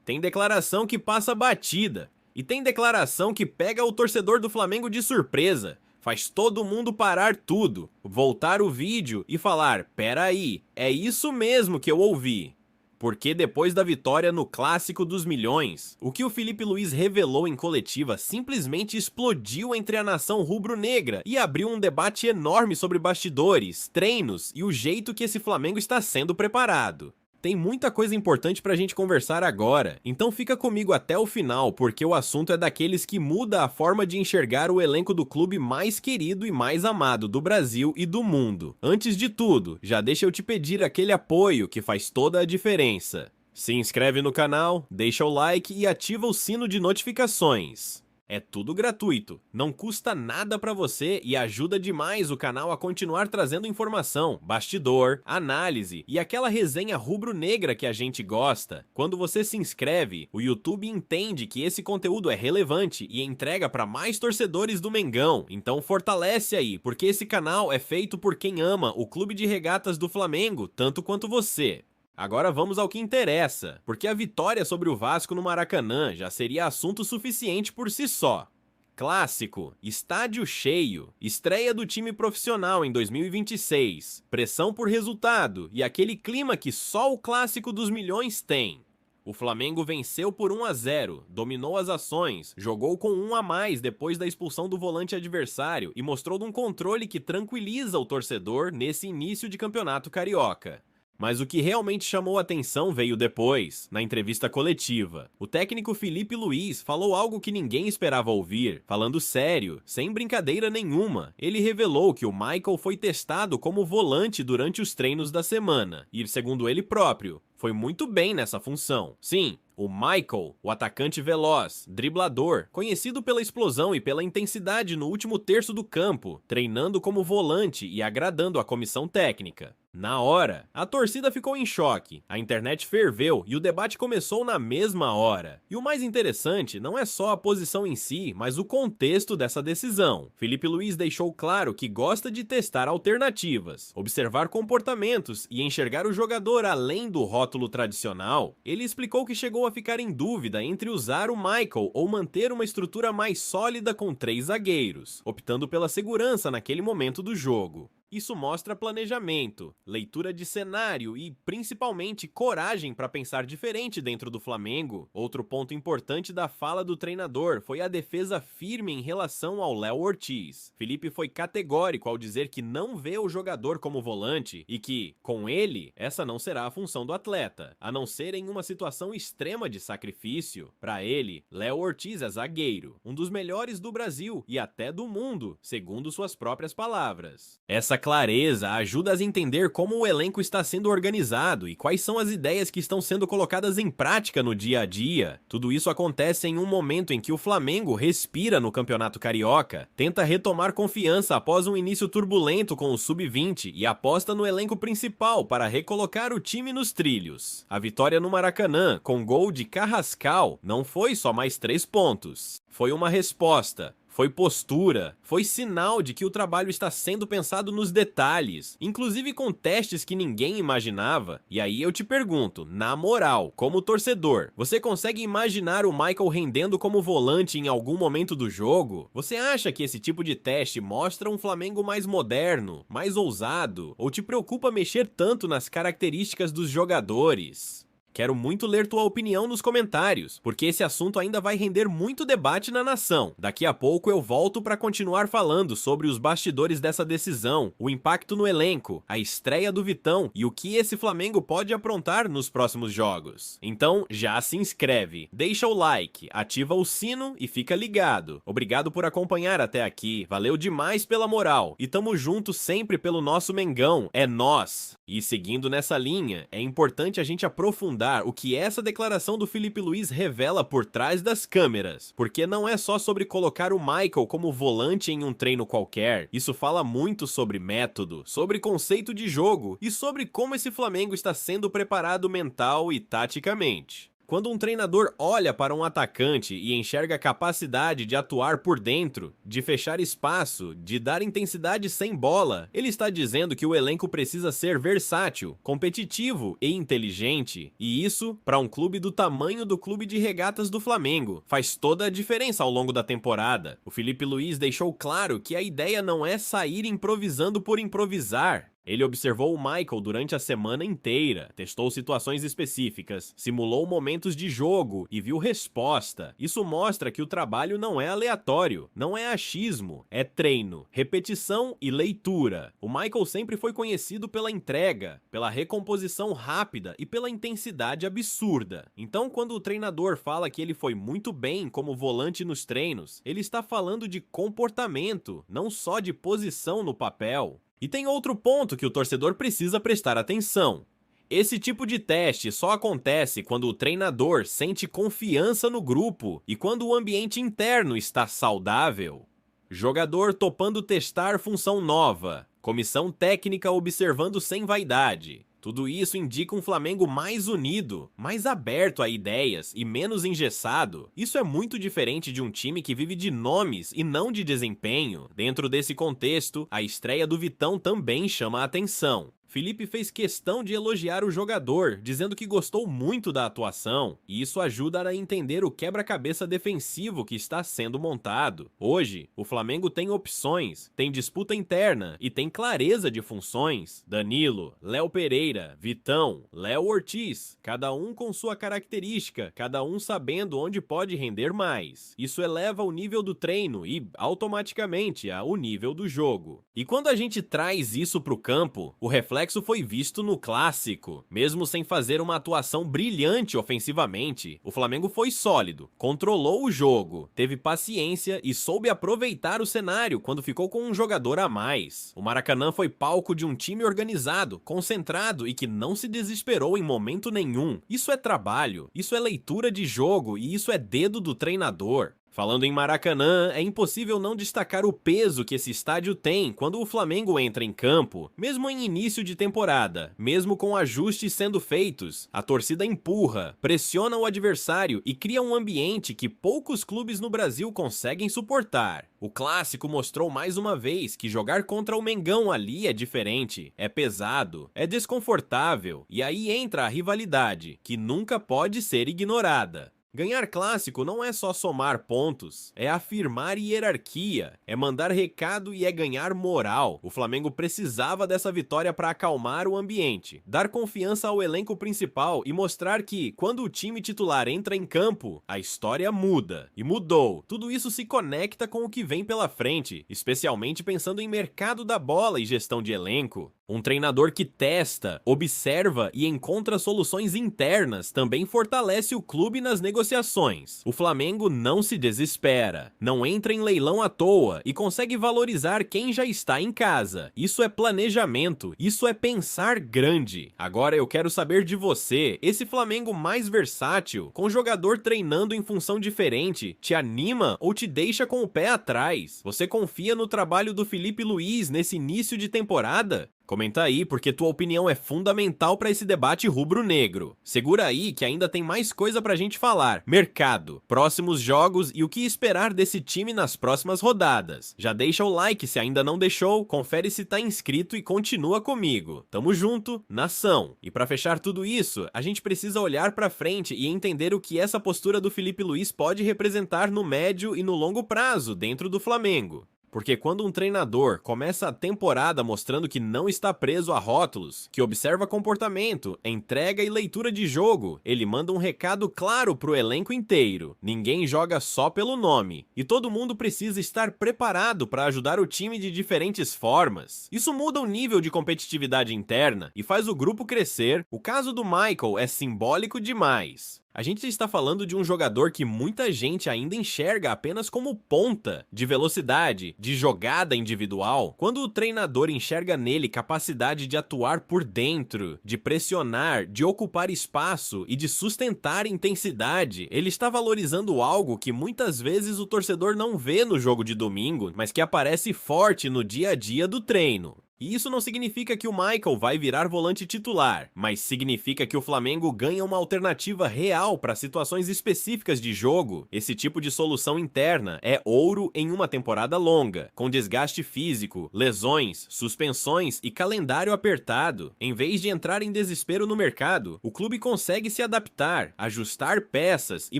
Tem declaração que passa batida. E tem declaração que pega o torcedor do Flamengo de surpresa. Faz todo mundo parar tudo, voltar o vídeo e falar: pera aí, é isso mesmo que eu ouvi. Porque depois da vitória no Clássico dos Milhões, o que o Filipe Luís revelou em coletiva simplesmente explodiu entre a nação rubro-negra e abriu um debate enorme sobre bastidores, treinos e o jeito que esse Flamengo está sendo preparado. Tem muita coisa importante pra gente conversar agora, então fica comigo até o final, porque o assunto é daqueles que muda a forma de enxergar o elenco do clube mais querido e mais amado do Brasil e do mundo. Antes de tudo, já deixa eu te pedir aquele apoio que faz toda a diferença. Se inscreve no canal, deixa o like e ativa o sino de notificações. É tudo gratuito, não custa nada pra você e ajuda demais o canal a continuar trazendo informação, bastidor, análise e aquela resenha rubro-negra que a gente gosta. Quando você se inscreve, o YouTube entende que esse conteúdo é relevante e entrega pra mais torcedores do Mengão, então fortalece aí, porque esse canal é feito por quem ama o Clube de Regatas do Flamengo tanto quanto você. Agora vamos ao que interessa, porque a vitória sobre o Vasco no Maracanã já seria assunto suficiente por si só. Clássico, estádio cheio, estreia do time profissional em 2026, pressão por resultado e aquele clima que só o Clássico dos Milhões tem. O Flamengo venceu por 1-0, dominou as ações, jogou com um a mais depois da expulsão do volante adversário e mostrou um controle que tranquiliza o torcedor nesse início de campeonato carioca. Mas o que realmente chamou a atenção veio depois, na entrevista coletiva. O técnico Filipe Luís falou algo que ninguém esperava ouvir, falando sério, sem brincadeira nenhuma. Ele revelou que o Michael foi testado como volante durante os treinos da semana, e segundo ele próprio, foi muito bem nessa função. Sim, o Michael, o atacante veloz, driblador, conhecido pela explosão e pela intensidade no último terço do campo, treinando como volante e agradando a comissão técnica. Na hora, a torcida ficou em choque, a internet ferveu e o debate começou na mesma hora. E o mais interessante não é só a posição em si, mas o contexto dessa decisão. Filipe Luís deixou claro que gosta de testar alternativas, observar comportamentos e enxergar o jogador além do rótulo tradicional. Ele explicou que chegou a ficar em dúvida entre usar o Michael ou manter uma estrutura mais sólida com 3 zagueiros, optando pela segurança naquele momento do jogo. Isso mostra planejamento, leitura de cenário e, principalmente, coragem para pensar diferente dentro do Flamengo. Outro ponto importante da fala do treinador foi a defesa firme em relação ao Léo Ortiz. Filipe foi categórico ao dizer que não vê o jogador como volante e que, com ele, essa não será a função do atleta, a não ser em uma situação extrema de sacrifício. Para ele, Léo Ortiz é zagueiro, um dos melhores do Brasil e até do mundo, segundo suas próprias palavras. Essa clareza ajuda a entender como o elenco está sendo organizado e quais são as ideias que estão sendo colocadas em prática no dia a dia. Tudo isso acontece em um momento em que o Flamengo respira no Campeonato Carioca, tenta retomar confiança após um início turbulento com o Sub-20 e aposta no elenco principal para recolocar o time nos trilhos. A vitória no Maracanã, com gol de Carrascal, não foi só mais 3 pontos. Foi uma resposta. Foi postura, foi sinal de que o trabalho está sendo pensado nos detalhes, inclusive com testes que ninguém imaginava. E aí eu te pergunto, na moral, como torcedor, você consegue imaginar o Michael rendendo como volante em algum momento do jogo? Você acha que esse tipo de teste mostra um Flamengo mais moderno, mais ousado, ou te preocupa mexer tanto nas características dos jogadores? Quero muito ler tua opinião nos comentários, porque esse assunto ainda vai render muito debate na nação. Daqui a pouco eu volto para continuar falando sobre os bastidores dessa decisão, o impacto no elenco, a estreia do Vitão e o que esse Flamengo pode aprontar nos próximos jogos. Então já se inscreve, deixa o like, ativa o sino e fica ligado. Obrigado por acompanhar até aqui, valeu demais pela moral e tamo junto sempre pelo nosso Mengão, é nós. E seguindo nessa linha, é importante a gente aprofundar o que essa declaração do Filipe Luís revela por trás das câmeras, porque não é só sobre colocar o Michael como volante em um treino qualquer, isso fala muito sobre método, sobre conceito de jogo e sobre como esse Flamengo está sendo preparado mental e taticamente. Quando um treinador olha para um atacante e enxerga a capacidade de atuar por dentro, de fechar espaço, de dar intensidade sem bola, ele está dizendo que o elenco precisa ser versátil, competitivo e inteligente. E isso, para um clube do tamanho do Clube de Regatas do Flamengo, faz toda a diferença ao longo da temporada. O Filipe Luís deixou claro que a ideia não é sair improvisando por improvisar. Ele observou o Michael durante a semana inteira, testou situações específicas, simulou momentos de jogo e viu resposta. Isso mostra que o trabalho não é aleatório, não é achismo, é treino, repetição e leitura. O Michael sempre foi conhecido pela entrega, pela recomposição rápida e pela intensidade absurda. Então, quando o treinador fala que ele foi muito bem como volante nos treinos, ele está falando de comportamento, não só de posição no papel. E tem outro ponto que o torcedor precisa prestar atenção. Esse tipo de teste só acontece quando o treinador sente confiança no grupo e quando o ambiente interno está saudável. Jogador topando testar função nova, comissão técnica observando sem vaidade. Tudo isso indica um Flamengo mais unido, mais aberto a ideias e menos engessado. Isso é muito diferente de um time que vive de nomes e não de desempenho. Dentro desse contexto, a estreia do Vitão também chama a atenção. Felipe fez questão de elogiar o jogador, dizendo que gostou muito da atuação, e isso ajuda a entender o quebra-cabeça defensivo que está sendo montado. Hoje, o Flamengo tem opções, tem disputa interna e tem clareza de funções. Danilo, Léo Pereira, Vitão, Léo Ortiz, cada um com sua característica, cada um sabendo onde pode render mais. Isso eleva o nível do treino e, automaticamente, o nível do jogo. E quando a gente traz isso para o campo, o reflexo foi visto no clássico. Mesmo sem fazer uma atuação brilhante ofensivamente, o Flamengo foi sólido, controlou o jogo, teve paciência e soube aproveitar o cenário quando ficou com um jogador a mais. O Maracanã foi palco de um time organizado, concentrado e que não se desesperou em momento nenhum. Isso é trabalho, isso é leitura de jogo e isso é dedo do treinador. Falando em Maracanã, é impossível não destacar o peso que esse estádio tem quando o Flamengo entra em campo. Mesmo em início de temporada, mesmo com ajustes sendo feitos, a torcida empurra, pressiona o adversário e cria um ambiente que poucos clubes no Brasil conseguem suportar. O clássico mostrou mais uma vez que jogar contra o Mengão ali é diferente, é pesado, é desconfortável, e aí entra a rivalidade, que nunca pode ser ignorada. Ganhar clássico não é só somar pontos, é afirmar hierarquia, é mandar recado e é ganhar moral. O Flamengo precisava dessa vitória para acalmar o ambiente, dar confiança ao elenco principal e mostrar que, quando o time titular entra em campo, a história muda. E mudou. Tudo isso se conecta com o que vem pela frente, especialmente pensando em mercado da bola e gestão de elenco. Um treinador que testa, observa e encontra soluções internas também fortalece o clube nas negociações. O Flamengo não se desespera, não entra em leilão à toa e consegue valorizar quem já está em casa. Isso é planejamento, isso é pensar grande. Agora eu quero saber de você, esse Flamengo mais versátil, com jogador treinando em função diferente, te anima ou te deixa com o pé atrás? Você confia no trabalho do Filipe Luís nesse início de temporada? Comenta aí, porque tua opinião é fundamental para esse debate rubro-negro. Segura aí que ainda tem mais coisa pra gente falar. Mercado, próximos jogos e o que esperar desse time nas próximas rodadas. Já deixa o like se ainda não deixou, confere se tá inscrito e continua comigo. Tamo junto, nação. E pra fechar tudo isso, a gente precisa olhar pra frente e entender o que essa postura do Filipe Luís pode representar no médio e no longo prazo dentro do Flamengo. Porque quando um treinador começa a temporada mostrando que não está preso a rótulos, que observa comportamento, entrega e leitura de jogo, ele manda um recado claro pro elenco inteiro. Ninguém joga só pelo nome. E todo mundo precisa estar preparado para ajudar o time de diferentes formas. Isso muda o nível de competitividade interna e faz o grupo crescer. O caso do Michael é simbólico demais. A gente está falando de um jogador que muita gente ainda enxerga apenas como ponta, de velocidade, de jogada individual. Quando o treinador enxerga nele capacidade de atuar por dentro, de pressionar, de ocupar espaço e de sustentar intensidade, ele está valorizando algo que muitas vezes o torcedor não vê no jogo de domingo, mas que aparece forte no dia a dia do treino. E isso não significa que o Michael vai virar volante titular, mas significa que o Flamengo ganha uma alternativa real para situações específicas de jogo. Esse tipo de solução interna é ouro em uma temporada longa, com desgaste físico, lesões, suspensões e calendário apertado. Em vez de entrar em desespero no mercado, o clube consegue se adaptar, ajustar peças e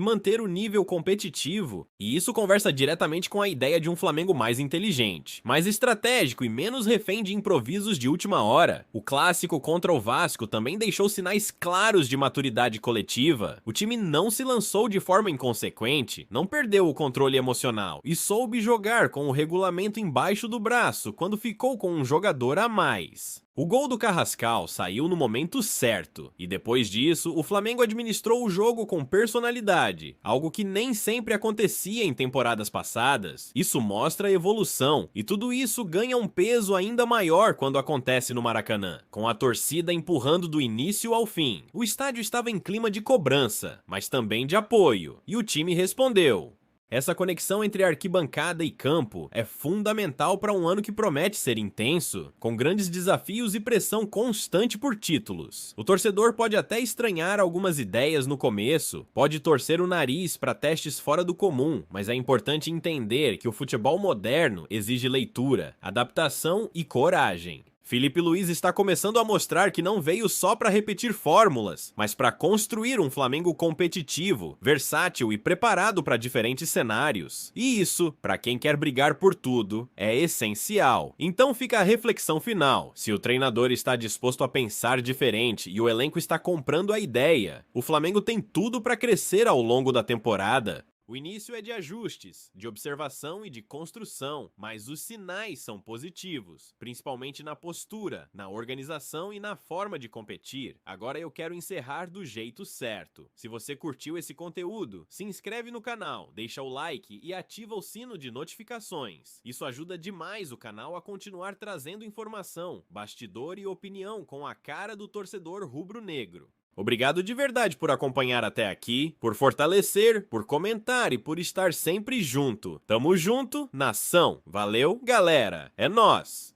manter o nível competitivo. E isso conversa diretamente com a ideia de um Flamengo mais inteligente, mais estratégico e menos refém de improvisos de última hora. O clássico contra o Vasco também deixou sinais claros de maturidade coletiva. O time não se lançou de forma inconsequente, não perdeu o controle emocional e soube jogar com o regulamento embaixo do braço quando ficou com um jogador a mais. O gol do Carrascal saiu no momento certo, e depois disso, o Flamengo administrou o jogo com personalidade, algo que nem sempre acontecia em temporadas passadas. Isso mostra a evolução, e tudo isso ganha um peso ainda maior quando acontece no Maracanã, com a torcida empurrando do início ao fim. O estádio estava em clima de cobrança, mas também de apoio, e o time respondeu. Essa conexão entre arquibancada e campo é fundamental para um ano que promete ser intenso, com grandes desafios e pressão constante por títulos. O torcedor pode até estranhar algumas ideias no começo, pode torcer o nariz para testes fora do comum, mas é importante entender que o futebol moderno exige leitura, adaptação e coragem. Felipe Luiz está começando a mostrar que não veio só para repetir fórmulas, mas para construir um Flamengo competitivo, versátil e preparado para diferentes cenários. E isso, para quem quer brigar por tudo, é essencial. Então fica a reflexão final. Se o treinador está disposto a pensar diferente e o elenco está comprando a ideia, o Flamengo tem tudo para crescer ao longo da temporada. O início é de ajustes, de observação e de construção, mas os sinais são positivos, principalmente na postura, na organização e na forma de competir. Agora eu quero encerrar do jeito certo. Se você curtiu esse conteúdo, se inscreve no canal, deixa o like e ativa o sino de notificações. Isso ajuda demais o canal a continuar trazendo informação, bastidor e opinião com a cara do torcedor rubro-negro. Obrigado de verdade por acompanhar até aqui, por fortalecer, por comentar e por estar sempre junto. Tamo junto, nação. Valeu, galera. É nóis!